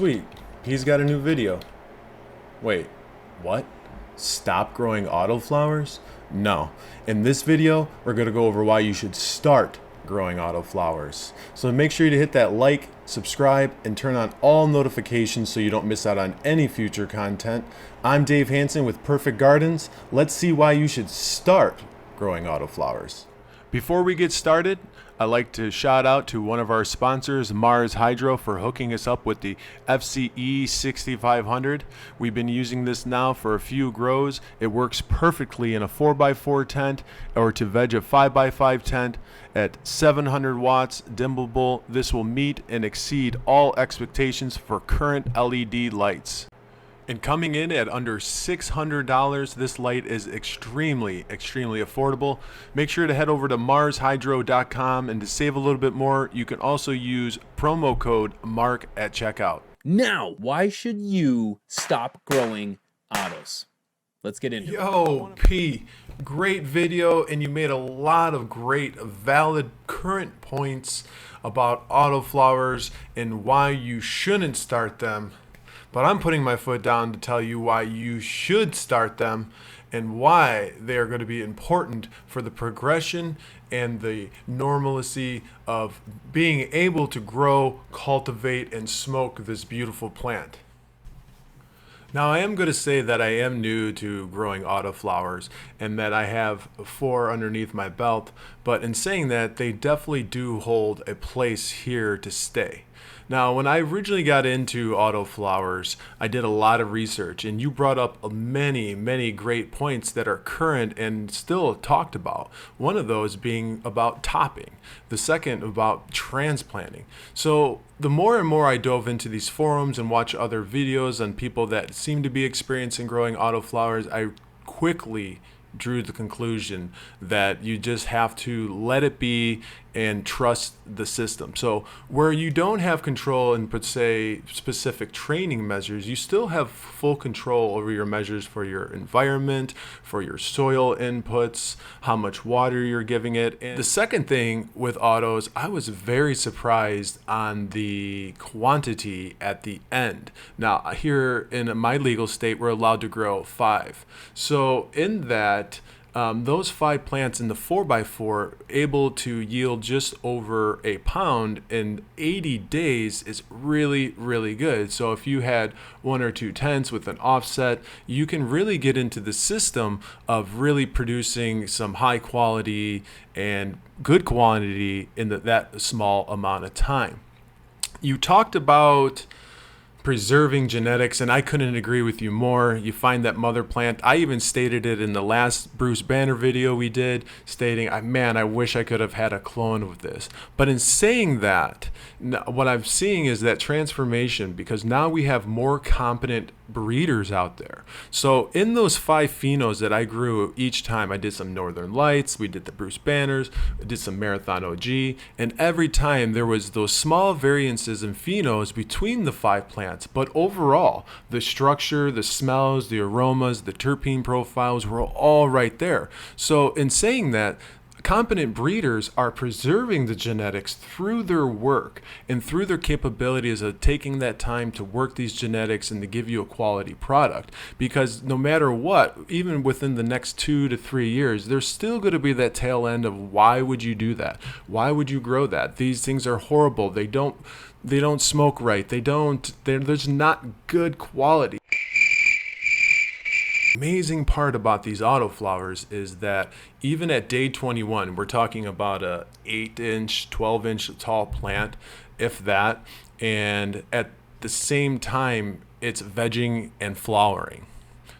sweet. He's got a new video. Wait, what? Stop growing autoflowers? No. In this video, we're going to go over why you should start growing autoflowers. So make sure to hit that like, subscribe, and turn on all notifications so you don't miss out on any future content. I'm Dave Hansen with Perfect Gardens. Let's see why you should start growing autoflowers. Before we get started, I'd like to shout out to one of our sponsors, Mars Hydro, for hooking us up with the FCE 6500. We've been using this now for a few grows. It works perfectly in a 4x4 tent or to veg a 5x5 tent at 700 watts dimmable. This will meet and exceed all expectations for current LED lights. And coming in at under $600, this light is extremely affordable. Make sure to head over to marshydro.com, and to save a little bit more, you can also use promo code MARK at checkout. Now, why should you stop growing autos? Let's get into it. Yo, P, great video, and you made a lot of great, valid, current points about autoflowers and why you shouldn't start them. But I'm putting my foot down to tell you why you should start them and why they are going to be important for the progression and the normalcy of being able to grow, cultivate, and smoke this beautiful plant. Now, I am going to say that I am new to growing autoflowers and that I have 4 underneath my belt, but in saying that, they definitely do hold a place here to stay. Now, when I originally got into autoflowers, I did a lot of research, and you brought up many great points that are current and still talked about. One of those being about topping, the second about transplanting. So the more and more I dove into these forums and watch other videos on people that seem to be experiencing growing autoflowers, I quickly drew the conclusion that you just have to let it be and trust the system. So where you don't have control in, per se, specific training measures, you still have full control over your measures for your environment, for your soil inputs, how much water you're giving it. And the second thing with autos, I was very surprised on the quantity at the end. Now, here in my legal state, we're allowed to grow 5. So in that, those 5 plants in the 4x4 able to yield just over a pound in 80 days is really good. So if you had 1 or 2 tents with an offset, you can really get into the system of really producing some high quality and good quantity in that small amount of time. You talked about preserving genetics, and I couldn't agree with you more. You find that mother plant. I even stated it in the last Bruce Banner video we did, stating, man, I wish I could have had a clone of this. But in saying that, what I'm seeing is that transformation, because now we have more competent breeders out there. So in those 5 phenos that I grew each time, I did some Northern Lights, we did the Bruce Banners, I did some Marathon OG, and every time there was those small variances in phenos between the 5 plants. But overall, the structure, the smells, the aromas, the terpene profiles were all right there. So in saying that, competent breeders are preserving the genetics through their work and through their capabilities of taking that time to work these genetics and to give you a quality product. Because no matter what, even within the next 2 to 3 years, there's still going to be that tail end of why would you do that? Why would you grow that? These things are horrible. They don't smoke right. There's not good quality. Amazing part about these autoflowers is that even at day 21, we're talking about a 8-inch, 12-inch tall plant, if that, and at the same time, it's vegging and flowering.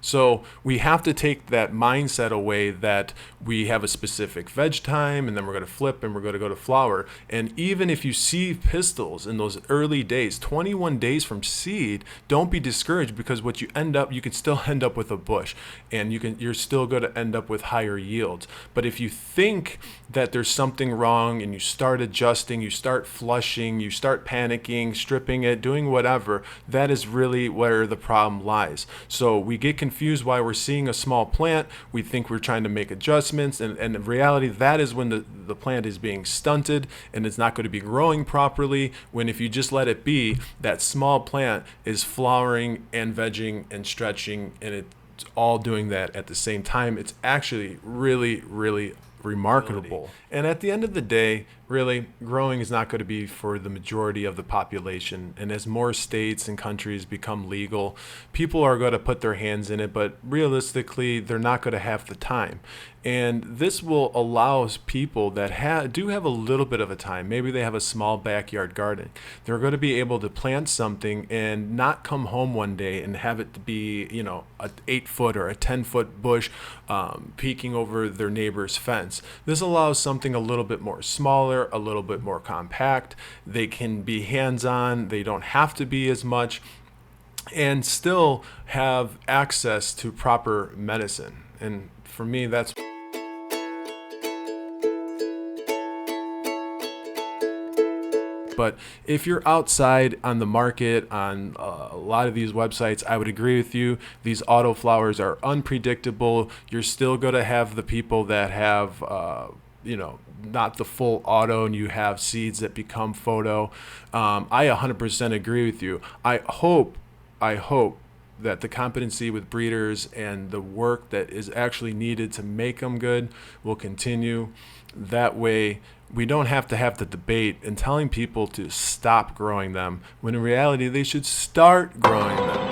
So we have to take that mindset away that we have a specific veg time and then we're going to flip and we're going to go to flower. And even if you see pistils in those early days, 21 days from seed, don't be discouraged, because what you can still end up with a bush, and you're still going to end up with higher yields. But if you think that there's something wrong and you start adjusting, you start flushing, you start panicking, stripping it, doing whatever, that is really where the problem lies. So we get confused confused why we're seeing a small plant. We think we're trying to make adjustments, and in reality, that is when the plant is being stunted and it's not going to be growing properly, when if you just let it be, that small plant is flowering and vegging and stretching, and it's all doing that at the same time. It's actually really, really remarkable. And at the end of the day, really, growing is not going to be for the majority of the population. And as more states and countries become legal, people are going to put their hands in it, but realistically, they're not going to have the time. And this will allow people that do have a little bit of a time, maybe they have a small backyard garden, they're going to be able to plant something and not come home one day and have it to be, you know, a 8-foot or a 10-foot bush peeking over their neighbor's fence. This allows something a little bit more smaller, a little bit more compact. They can be hands-on, they don't have to be as much, and still have access to proper medicine. And for me, that's But if you're outside on the market on a lot of these websites, I would agree with you. These autoflowers are unpredictable. You're still going to have the people that have, not the full auto, and you have seeds that become photo. I 100% agree with you. I hope that the competency with breeders and the work that is actually needed to make them good will continue. That way, we don't have to have the debate and telling people to stop growing them, when in reality, they should start growing them.